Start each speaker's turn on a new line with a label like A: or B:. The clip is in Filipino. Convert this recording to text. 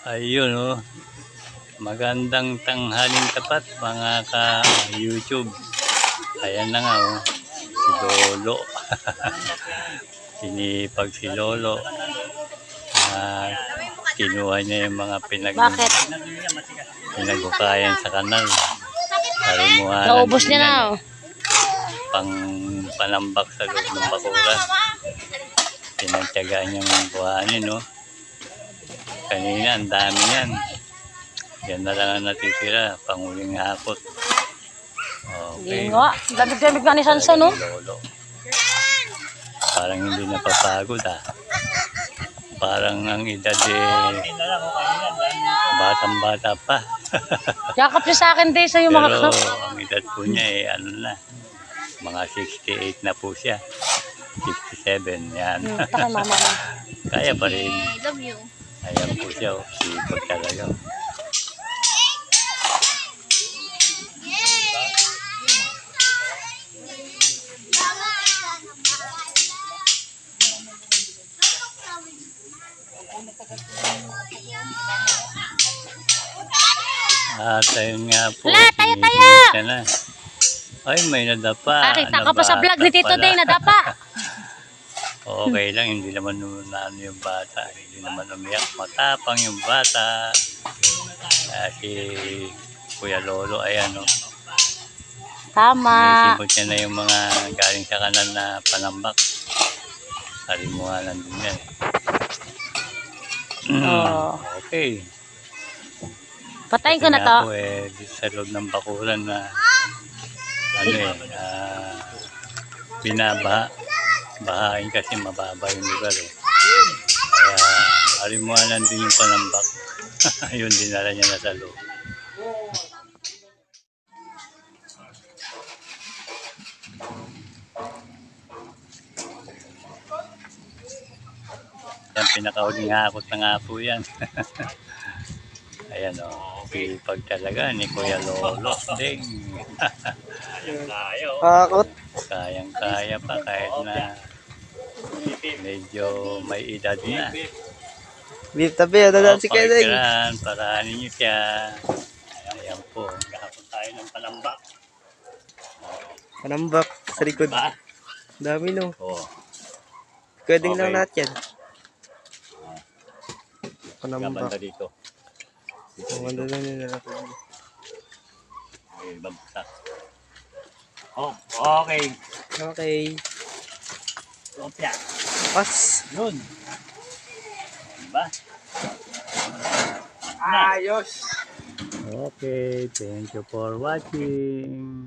A: Ayun oh. Magandang tanghaling tapat mga ka-YouTube. Ayan na nga oh. Si Lolo. Sinipag si Lolo. Kinuha niya yung mga pinaghukayan sa kanal.
B: Naubos niya na oh.
A: Panambak sa loob ng bakuran. Pinagtyagaan niyang buhanin no. Kanina ang dami yan. Yan na lang ang natitira, panguling hapot. Okay.
B: Hindi nga, damig-damig nga ni Sansa no.
A: Lolo. Parang hindi napapagod ah. Parang ang edad batang-bata pa.
B: Yakap niya sa akin din sa yung mga
A: Pero ang edad po niya ano na, mga 68 na po siya. 67, yan.
B: Taka mama.
A: Kaya pa rin.
C: I love you.
A: Ayan po siya, sipag talaga. At ayun nga po.
B: Tayo!
A: Na. Ay, may nadapa.
B: Nakita ka pa sa vlog ni Tito Day, nadapa.
A: Okay lang, hindi naman ano yung bata. Hindi naman umiyak. Matapang yung bata. Si Kuya Lolo, ayan o.
B: Tama.
A: Inisipot niya na yung mga galing sa kanal na panambak. Kalimuhanan din yan. Okay.
B: Patayin ko na to.
A: Ako sa loob ng bakuran na binabahain kasi mababa yung lugar eh. Kaya alimuhanan din yung panambak. Yun, dinala niya na sa loob. Yan, pinakauling hakot na nga po yan. Ayan o, pag talaga ni Kuya Lolo. Ding.
D: Hakot.
A: Kayang-kaya pa kahit na medyo may edad na.
D: Beef tabi, dadaan si Kedeng.
A: Parahanin niyo siya. Ayan po. Gahapon tayo ng panambak.
D: Panambak sa likod. Dami no.
A: Oo.
D: Kedeng
A: Okay.
D: lang lahat yan.
A: Gabanda
D: Panambak.
A: dito.
D: Ang ganda na nila natin.
A: Okay, babagsak. Oh, okay.
D: Okay.
A: Kopya.
D: Pas.
A: Yun. Diba?
D: Ayos.
A: Okay, thank you for watching.